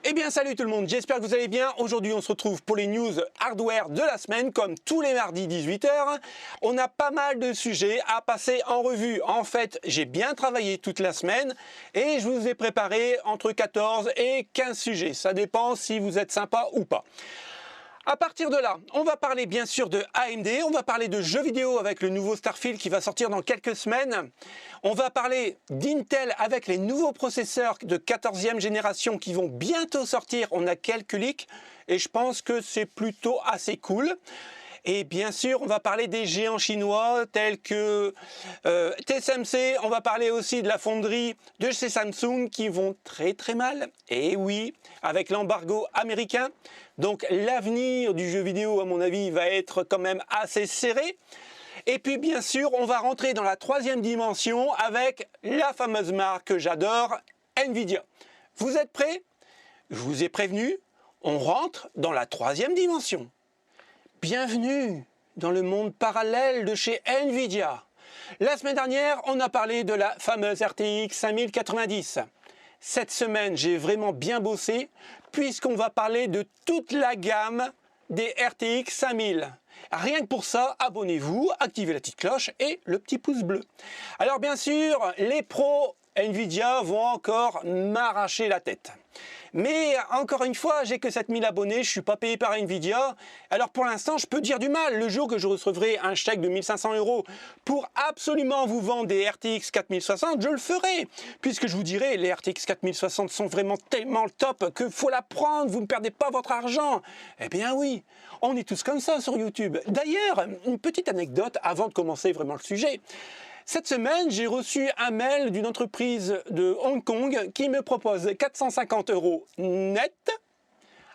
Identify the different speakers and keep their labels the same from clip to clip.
Speaker 1: Eh bien salut tout le monde, j'espère que vous allez bien. Aujourd'hui on se retrouve pour les news hardware de la semaine, comme tous les mardis 18 h. On a pas mal de sujets à passer en revue. En fait, j'ai bien travaillé toute la semaine et je vous ai préparé entre 14 et 15 sujets. Ça dépend si vous êtes sympa ou pas. À partir de là, on va parler bien sûr de AMD, on va parler de jeux vidéo avec le nouveau Starfield qui va sortir dans quelques semaines. On va parler d'Intel avec les nouveaux processeurs de 14e génération qui vont bientôt sortir. On a quelques leaks et je pense que c'est plutôt assez cool. Et bien sûr, on va parler des géants chinois tels que TSMC. On va parler aussi de la fonderie de chez Samsung qui vont très mal. Et oui, avec l'embargo américain. Donc l'avenir du jeu vidéo, à mon avis, va être quand même assez serré. Et puis bien sûr, on va rentrer dans la troisième dimension avec la fameuse marque que j'adore, Nvidia. Vous êtes prêts? Je vous ai prévenu, on rentre dans la troisième dimension. Bienvenue dans le monde parallèle de chez Nvidia. La semaine dernière, on a parlé de la fameuse RTX 5090. Cette semaine, j'ai vraiment bien bossé puisqu'on va parler de toute la gamme des RTX 5000. Rien que pour ça, abonnez-vous, activez la petite cloche et le petit pouce bleu. Alors bien sûr, les pros Nvidia vont encore m'arracher la tête. Mais encore une fois, j'ai que 7000 abonnés, je ne suis pas payé par Nvidia. Alors pour l'instant, je peux dire du mal. Le jour que je recevrai un chèque de 1500 € pour absolument vous vendre des RTX 4060, je le ferai. Puisque je vous dirai, les RTX 4060 sont vraiment tellement top qu'il faut la prendre, vous ne perdez pas votre argent. Eh bien oui, on est tous comme ça sur YouTube. D'ailleurs, une petite anecdote avant de commencer vraiment le sujet. Cette semaine, j'ai reçu un mail d'une entreprise de Hong Kong qui me propose 450 € net.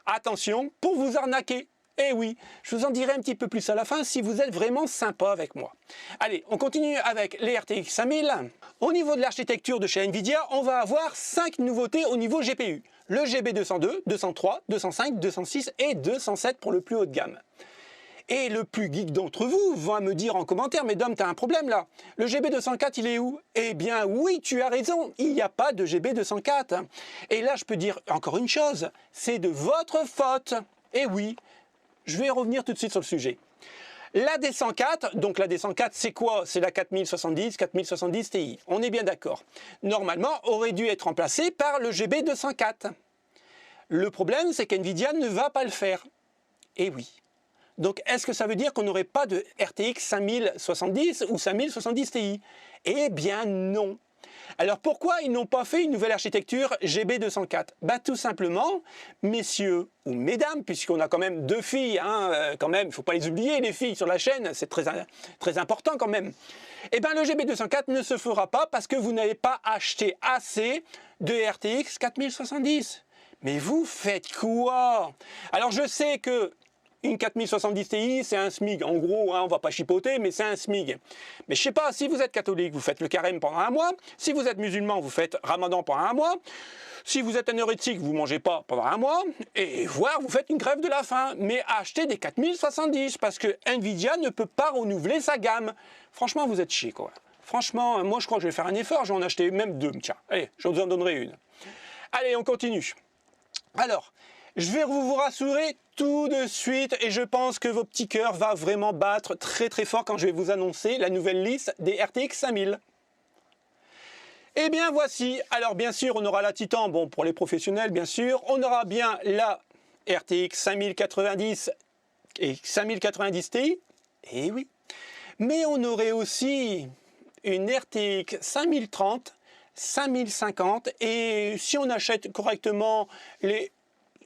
Speaker 1: Attention, pour vous arnaquer. Eh oui, je vous en dirai un petit peu plus à la fin si vous êtes vraiment sympa avec moi. Allez, on continue avec les RTX 5000. Au niveau de l'architecture de chez Nvidia, on va avoir 5 nouveautés au niveau GPU. Le GB202, 203, 205, 206 et 207 pour le plus haut de gamme. Et le plus geek d'entre vous va me dire en commentaire, mais Dom, t'as un problème là. Le GB204, il est où? Eh bien oui, tu as raison, il n'y a pas de GB204. Et là, je peux dire encore une chose, c'est de votre faute. Et oui, je vais revenir tout de suite sur le sujet. La D104, donc la D104, c'est quoi? C'est la 4070 Ti. On est bien d'accord. Normalement, aurait dû être remplacée par le GB204. Le problème, c'est qu'NVIDIA ne va pas le faire. Et oui. Donc, est-ce que ça veut dire qu'on n'aurait pas de RTX 5070 ou 5070 Ti? Eh bien non. Alors pourquoi ils n'ont pas fait une nouvelle architecture GB204? Tout simplement, messieurs ou mesdames, puisqu'on a quand même deux filles, quand même, il ne faut pas les oublier les filles sur la chaîne, c'est très important quand même. Eh bien le GB204 ne se fera pas parce que vous n'avez pas acheté assez de RTX 4070. Mais vous faites quoi? Alors je sais que une 4070 Ti, c'est un SMIG. En gros, on va pas chipoter, mais c'est un SMIG. Mais je sais pas, si vous êtes catholique, vous faites le carême pendant un mois. Si vous êtes musulman, vous faites ramadan pendant un mois. Si vous êtes un hérétique, vous mangez pas pendant un mois. Et voire, vous faites une grève de la faim. Mais achetez des 4070, parce que Nvidia ne peut pas renouveler sa gamme. Franchement, vous êtes chier, quoi. Franchement, moi, je crois que je vais faire un effort. Je vais en acheter même deux. Tiens, allez, je vous en donnerai une. Allez, on continue. Alors, je vais vous rassurer tout de suite et je pense que vos petits cœurs vont vraiment battre très fort quand je vais vous annoncer la nouvelle liste des RTX 5000. Eh bien voici, alors bien sûr on aura la Titan, bon pour les professionnels bien sûr, on aura bien la RTX 5090 et 5090 Ti, eh oui, mais on aurait aussi une RTX 5030, 5050 et si on achète correctement les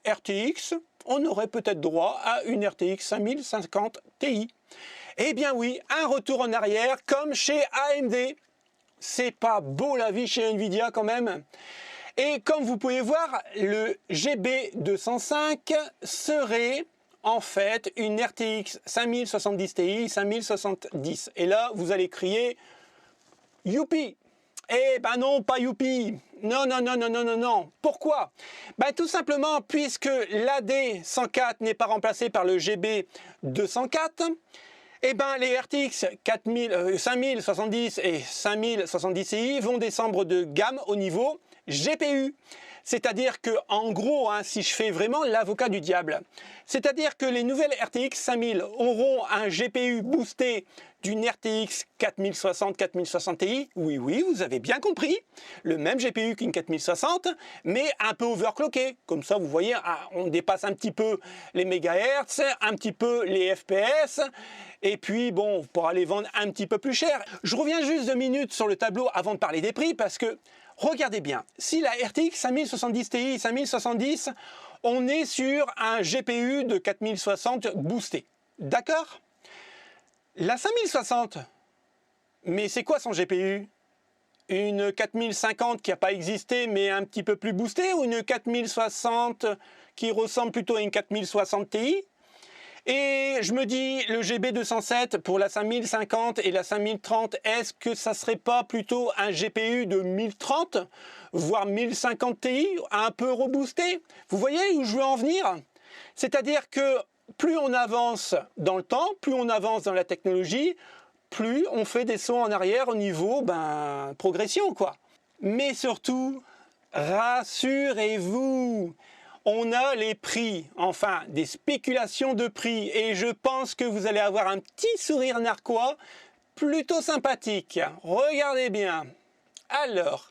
Speaker 1: RTX, on aurait peut-être droit à une RTX 5050 Ti. Eh bien oui, un retour en arrière comme chez AMD. C'est pas beau la vie chez Nvidia quand même. Et comme vous pouvez voir, le GB205 serait en fait une RTX 5070 Ti 5070. Et là, vous allez crier « Youpi !» Eh ben non, pas youpi. Non. Pourquoi? Tout simplement puisque l'AD104 n'est pas remplacé par le GB204. Eh ben les RTX 5070 et 5070 Ti vont descendre de gamme au niveau GPU. C'est-à-dire que, en gros, hein, si je fais vraiment l'avocat du diable, c'est-à-dire que les nouvelles RTX 5000 auront un GPU boosté d'une RTX 4060 Ti. Oui, oui, vous avez bien compris. Le même GPU qu'une 4060, mais un peu overclocké. Comme ça, vous voyez, on dépasse un petit peu les mégahertz, un petit peu les FPS. Et puis, bon, on pourra les vendre un petit peu plus cher. Je reviens juste 2 minutes sur le tableau avant de parler des prix, parce que, regardez bien, si la RTX 5070 Ti, 5070, on est sur un GPU de 4060 boosté. D'accord ? La 5060, mais c'est quoi son GPU? Une 4050 qui n'a pas existé mais un petit peu plus boostée, ou une 4060 qui ressemble plutôt à une 4060 Ti? Et je me dis, le GB207 pour la 5050 et la 5030, est-ce que ça serait pas plutôt un GPU de 1030, voire 1050 Ti, un peu reboosté? Vous voyez où je veux en venir? C'est-à-dire que plus on avance dans le temps, plus on avance dans la technologie, plus on fait des sauts en arrière au niveau progression, quoi. Mais surtout, rassurez-vous, on a les prix, enfin des spéculations de prix, et je pense que vous allez avoir un petit sourire narquois plutôt sympathique. Regardez bien. Alors,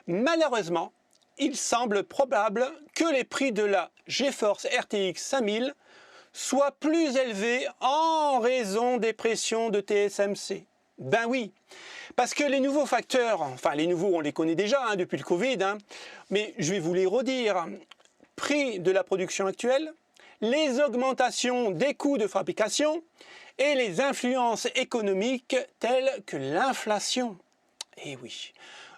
Speaker 1: malheureusement, il semble probable que les prix de la GeForce RTX 5000 soit plus élevé en raison des pressions de TSMC. Ben oui, parce que les nouveaux facteurs, enfin les nouveaux on les connaît déjà hein, depuis le Covid, hein, mais je vais vous les redire. Prix de la production actuelle, les augmentations des coûts de fabrication et les influences économiques telles que l'inflation. Eh oui.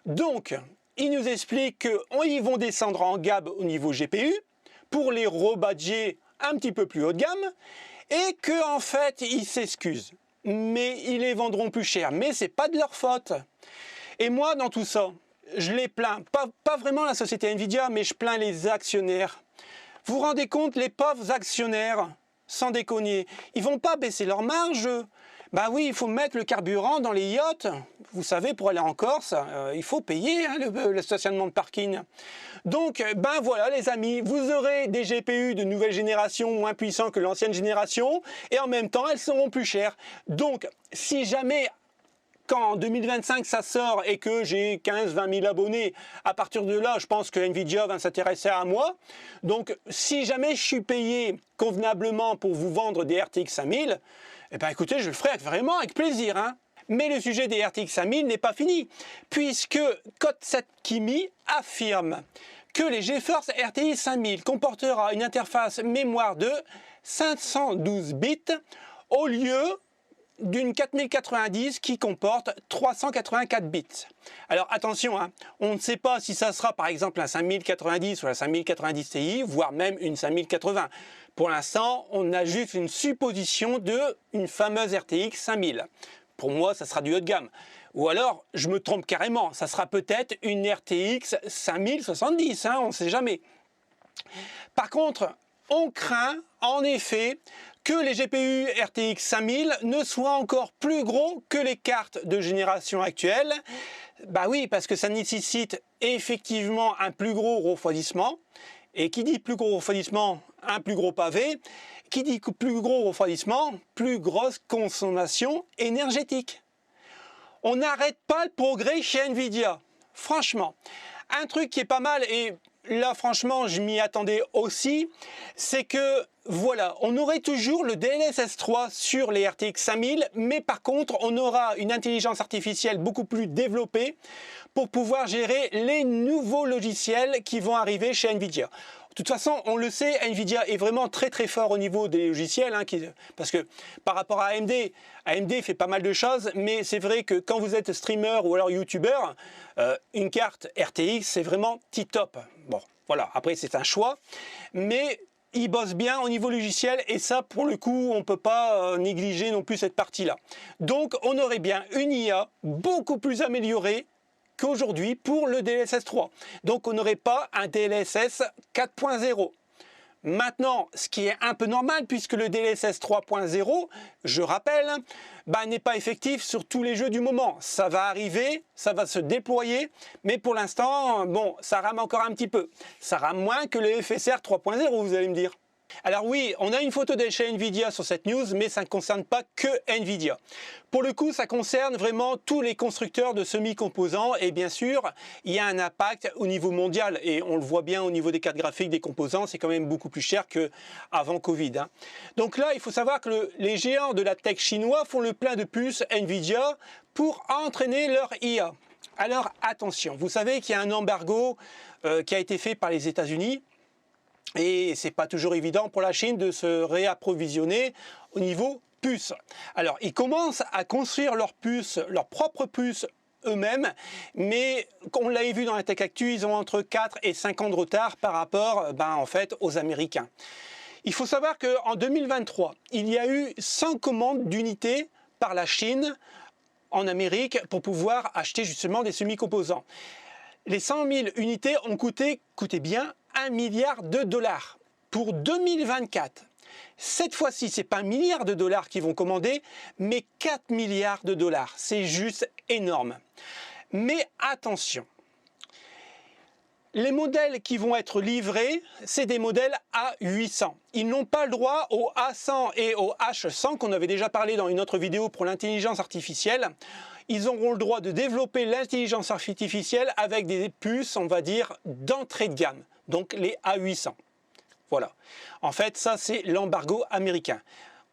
Speaker 1: Donc, ils nous expliquent qu'ils vont descendre en gamme au niveau GPU pour les rebadger un petit peu plus haut de gamme, et qu'en fait ils s'excusent, mais ils les vendront plus cher, mais c'est pas de leur faute. Et moi dans tout ça, je les plains, pas vraiment la société Nvidia, mais je plains les actionnaires. Vous vous rendez compte, les pauvres actionnaires, sans déconner, ils vont pas baisser leur marge. Bah oui, il faut mettre le carburant dans les yachts. Vous savez, pour aller en Corse, il faut payer hein, le stationnement de parking. Donc, ben voilà les amis, vous aurez des GPU de nouvelle génération moins puissants que l'ancienne génération, et en même temps, elles seront plus chères. Donc, si jamais, quand en 2025 ça sort et que j'ai 15-20 000 abonnés, à partir de là, je pense que Nvidia va s'intéresser à moi. Donc, si jamais je suis payé convenablement pour vous vendre des RTX 5000, eh ben écoutez, je le ferai vraiment avec plaisir. Hein. Mais le sujet des RTX 5000 n'est pas fini, puisque Code7Kimi affirme que les GeForce RTX 5000 comportera une interface mémoire de 512 bits au lieu d'une 4090 qui comporte 384 bits. Alors attention, hein, on ne sait pas si ça sera par exemple la 5090 ou la 5090 Ti, voire même une 5080. Pour l'instant, on a juste une supposition d'une fameuse RTX 5000. Pour moi, ça sera du haut de gamme. Ou alors, je me trompe carrément, ça sera peut-être une RTX 5070, hein, on ne sait jamais. Par contre, on craint en effet que les GPU RTX 5000 ne soient encore plus gros que les cartes de génération actuelle. Bah oui, parce que ça nécessite effectivement un plus gros refroidissement. Et qui dit plus gros refroidissement, un plus gros pavé. Qui dit plus gros refroidissement, plus grosse consommation énergétique. On n'arrête pas le progrès chez Nvidia. Franchement, un truc qui est pas mal, et là franchement je m'y attendais aussi, c'est que voilà, on aurait toujours le DLSS 3 sur les RTX 5000, mais par contre on aura une intelligence artificielle beaucoup plus développée pour pouvoir gérer les nouveaux logiciels qui vont arriver chez Nvidia. De toute façon, on le sait, Nvidia est vraiment très très fort au niveau des logiciels, hein, parce que par rapport à AMD, AMD fait pas mal de choses, mais c'est vrai que quand vous êtes streamer ou alors youtubeur, une carte RTX c'est vraiment tip-top. Bon, voilà, après c'est un choix, mais ils bossent bien au niveau logiciel, et ça pour le coup on ne peut pas négliger non plus cette partie-là. Donc on aurait bien une IA beaucoup plus améliorée qu'aujourd'hui pour le DLSS 3. Donc on n'aurait pas un DLSS 4.0. Maintenant, ce qui est un peu normal puisque le DLSS 3.0, je rappelle, n'est pas effectif sur tous les jeux du moment. Ça va arriver, ça va se déployer, mais pour l'instant, bon, ça rame encore un petit peu. Ça rame moins que le FSR 3.0, vous allez me dire. Alors oui, on a une photo de chez Nvidia sur cette news, mais ça ne concerne pas que Nvidia. Pour le coup, ça concerne vraiment tous les constructeurs de semi-composants et bien sûr, il y a un impact au niveau mondial et on le voit bien au niveau des cartes graphiques, des composants, c'est quand même beaucoup plus cher qu'avant Covid. Donc là, il faut savoir que les géants de la tech chinois font le plein de puces Nvidia pour entraîner leur IA. Alors attention, vous savez qu'il y a un embargo qui a été fait par les États-Unis. Et c'est pas toujours évident pour la Chine de se réapprovisionner au niveau puces. Alors ils commencent à construire leurs puces, leurs propres puces eux-mêmes, mais on l'avait vu dans la Tech Actu, ils ont entre 4 et 5 ans de retard par rapport en fait, aux Américains. Il faut savoir qu'en 2023, il y a eu 100 commandes d'unités par la Chine en Amérique pour pouvoir acheter justement des semi-composants. Les 100 000 unités ont coûté bien, 1 milliard de dollars pour 2024. Cette fois-ci, ce n'est pas 1 milliard de dollars qu'ils vont commander, mais 4 milliards de dollars. C'est juste énorme. Mais attention, les modèles qui vont être livrés, c'est des modèles A800. Ils n'ont pas le droit au A100 et au H100 qu'on avait déjà parlé dans une autre vidéo pour l'intelligence artificielle. Ils auront le droit de développer l'intelligence artificielle avec des puces, on va dire, d'entrée de gamme. Donc les A800. Voilà. En fait, ça c'est l'embargo américain.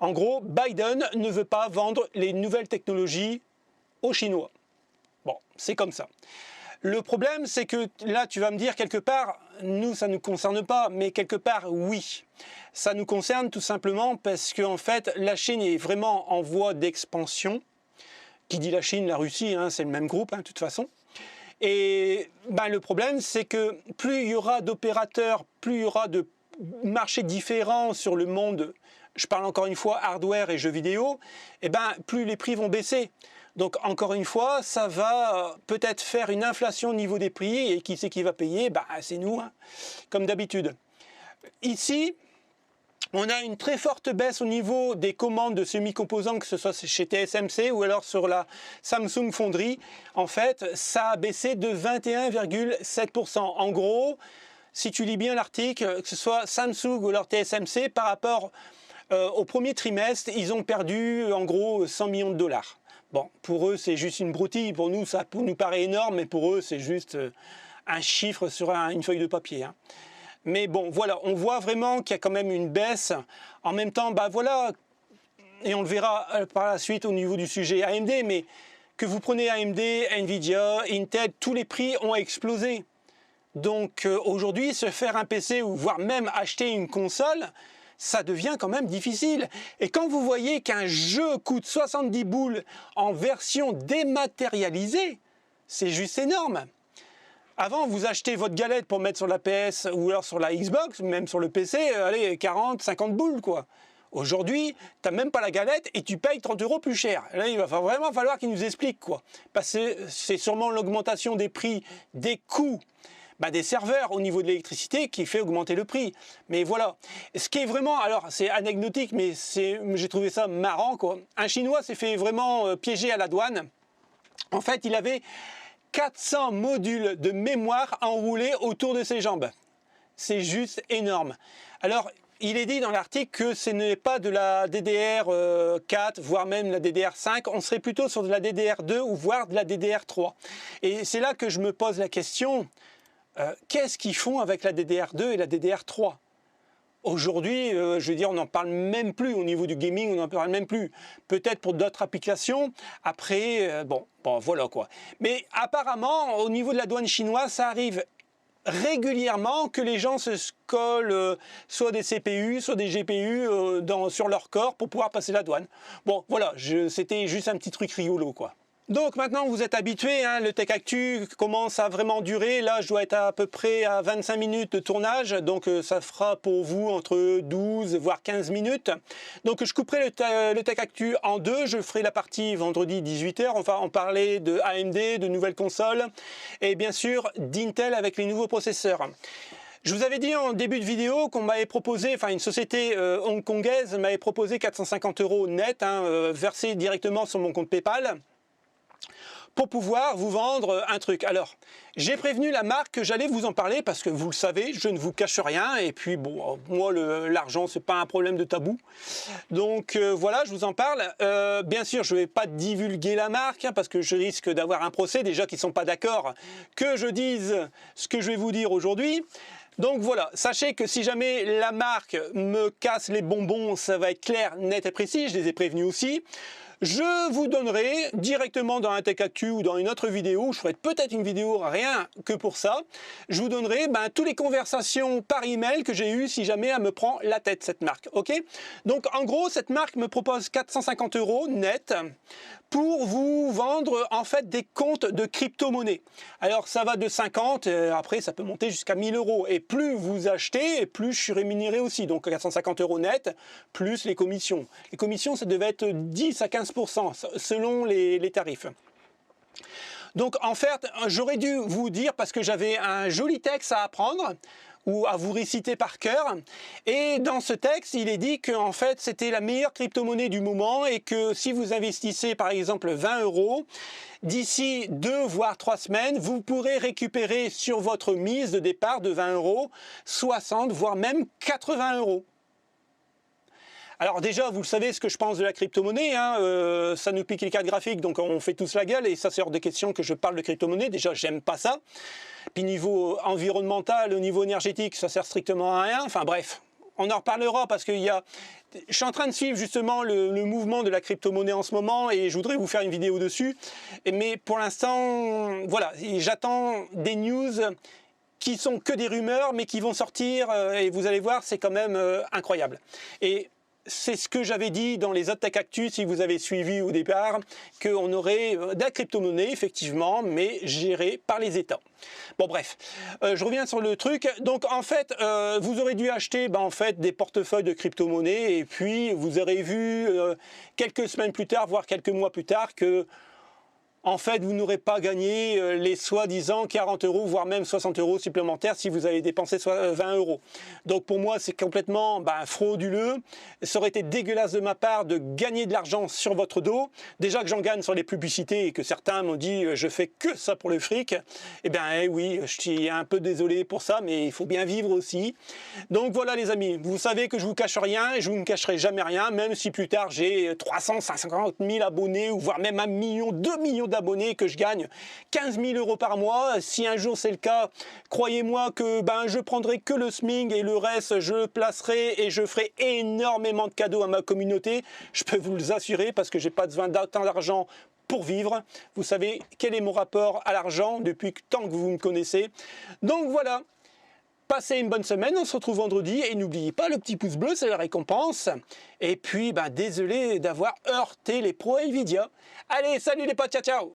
Speaker 1: En gros, Biden ne veut pas vendre les nouvelles technologies aux Chinois. Bon, c'est comme ça. Le problème, c'est que là, tu vas me dire quelque part, nous, ça ne nous concerne pas, mais quelque part, oui. Ça nous concerne tout simplement parce qu'en fait, la Chine est vraiment en voie d'expansion. Qui dit la Chine, la Russie, c'est le même groupe, de toute façon. Et le problème, c'est que plus il y aura d'opérateurs, plus il y aura de marchés différents sur le monde, je parle encore une fois hardware et jeux vidéo, plus les prix vont baisser. Donc encore une fois, ça va peut-être faire une inflation au niveau des prix et qui c'est qui va payer? C'est nous, comme d'habitude. Ici, on a une très forte baisse au niveau des commandes de semi-composants, que ce soit chez TSMC ou alors sur la Samsung Foundry. En fait, ça a baissé de 21,7%. En gros, si tu lis bien l'article, que ce soit Samsung ou alors TSMC, par rapport au premier trimestre, ils ont perdu en gros 100 millions de dollars. Bon, pour eux, c'est juste une broutille. Pour nous, ça nous paraît énorme, mais pour eux, c'est juste un chiffre sur une feuille de papier. Mais bon, voilà, on voit vraiment qu'il y a quand même une baisse. En même temps, voilà, et on le verra par la suite au niveau du sujet AMD, mais que vous prenez AMD, Nvidia, Intel, tous les prix ont explosé. Donc aujourd'hui, se faire un PC ou voire même acheter une console, ça devient quand même difficile. Et quand vous voyez qu'un jeu coûte 70 boules en version dématérialisée, c'est juste énorme. Avant, vous achetez votre galette pour mettre sur la PS ou alors sur la Xbox, même sur le PC, allez, 40, 50 boules, quoi. Aujourd'hui, tu n'as même pas la galette et tu payes 30 € plus cher. Là, il va vraiment falloir qu'ils nous expliquent, quoi. Parce que c'est sûrement l'augmentation des prix, des coûts, des serveurs au niveau de l'électricité qui fait augmenter le prix. Mais voilà. Ce qui est vraiment, alors c'est anecdotique, mais j'ai trouvé ça marrant, quoi. Un Chinois s'est fait vraiment piéger à la douane. En fait, il avait 400 modules de mémoire enroulés autour de ses jambes. C'est juste énorme. Alors, il est dit dans l'article que ce n'est pas de la DDR4, voire même la DDR5. On serait plutôt sur de la DDR2 ou voire de la DDR3. Et c'est là que je me pose la question, qu'est-ce qu'ils font avec la DDR2 et la DDR3 ? Aujourd'hui, je veux dire, on n'en parle même plus au niveau du gaming, on n'en parle même plus. Peut-être pour d'autres applications. Après, bon, voilà quoi. Mais apparemment, au niveau de la douane chinoise, ça arrive régulièrement que les gens se collent soit des CPU, soit des GPU sur leur corps pour pouvoir passer la douane. Bon, voilà, c'était juste un petit truc rigolo, quoi. Donc maintenant vous êtes habitués, le Tech Actu commence à vraiment durer. Là je dois être à peu près à 25 minutes de tournage, donc ça fera pour vous entre 12 voire 15 minutes. Donc je couperai le Tech Actu en deux, je ferai la partie vendredi 18 h, on va en parler de AMD, de nouvelles consoles et bien sûr d'Intel avec les nouveaux processeurs. Je vous avais dit en début de vidéo qu'on m'avait proposé, enfin une société hongkongaise m'avait proposé 450 € net, versés directement sur mon compte PayPal, pour pouvoir vous vendre un truc. Alors, j'ai prévenu la marque que j'allais vous en parler parce que vous le savez, je ne vous cache rien. Et puis, bon, moi, l'argent, c'est pas un problème de tabou. Donc, voilà, je vous en parle. Bien sûr, je ne vais pas divulguer la marque parce que je risque d'avoir un procès, déjà qu'ils ne sont pas d'accord que je dise ce que je vais vous dire aujourd'hui. Donc voilà, sachez que si jamais la marque me casse les bonbons, ça va être clair, net et précis, je les ai prévenus aussi. Je vous donnerai directement dans un Tech Actu ou dans une autre vidéo, je ferai peut-être une vidéo rien que pour ça, je vous donnerai toutes les conversations par email que j'ai eues si jamais elle me prend la tête, cette marque. Ok? Donc en gros, cette marque me propose 450 € net pour vous vendre en fait des comptes de crypto-monnaie. Alors ça va de 50, après ça peut monter jusqu'à 1000 €. Et plus vous achetez, plus je suis rémunéré aussi. Donc 450 € net, plus les commissions. Les commissions, ça devait être 10 à 15% selon les tarifs. Donc en fait, j'aurais dû vous dire, parce que j'avais un joli texte à apprendre, ou à vous réciter par cœur. Et dans ce texte, il est dit que en fait, c'était la meilleure crypto-monnaie du moment et que si vous investissez par exemple 20 €, d'ici 2 voire 3 semaines, vous pourrez récupérer sur votre mise de départ de 20 €, 60 voire même 80 €. Alors déjà, vous le savez ce que je pense de la crypto-monnaie, ça nous pique les cartes graphiques, donc on fait tous la gueule, et ça c'est hors de question que je parle de crypto-monnaie. Déjà, j'aime pas ça. Puis niveau environnemental, au niveau énergétique, ça sert strictement à rien. Enfin bref, on en reparlera parce que je suis en train de suivre justement le mouvement de la crypto-monnaie en ce moment et je voudrais vous faire une vidéo dessus. Mais pour l'instant, voilà, j'attends des news qui sont que des rumeurs, mais qui vont sortir et vous allez voir, c'est quand même incroyable. Et c'est ce que j'avais dit dans les autres Tech Actu, si vous avez suivi au départ, qu'on aurait de la crypto-monnaie, effectivement, mais gérée par les États. Bon bref, je reviens sur le truc. Donc en fait, vous aurez dû acheter en fait, des portefeuilles de crypto-monnaie et puis vous aurez vu quelques semaines plus tard, voire quelques mois plus tard, que en fait, vous n'aurez pas gagné les soi-disant 40 €, voire même 60 € supplémentaires si vous avez dépensé 20 €. Donc pour moi, c'est complètement frauduleux. Ça aurait été dégueulasse de ma part de gagner de l'argent sur votre dos. Déjà que j'en gagne sur les publicités et que certains m'ont dit « je fais que ça pour le fric ». Eh bien oui, je suis un peu désolé pour ça, mais il faut bien vivre aussi. Donc voilà les amis, vous savez que je vous cache rien et je vous ne cacherai jamais rien, même si plus tard j'ai 350 000 abonnés ou voire même 1 million, 2 millions d'abonnés, que je gagne 15 000 € par mois. Si un jour c'est le cas, croyez-moi que je prendrai que le SMIC et le reste je le placerai et je ferai énormément de cadeaux à ma communauté. Je peux vous le assurer parce que j'ai pas besoin d'autant d'argent pour vivre. Vous savez quel est mon rapport à l'argent depuis tant que vous me connaissez. Donc voilà. Passez une bonne semaine, on se retrouve vendredi et n'oubliez pas le petit pouce bleu, c'est la récompense. Et puis, désolé d'avoir heurté les pros Nvidia. Allez, salut les potes, ciao ciao.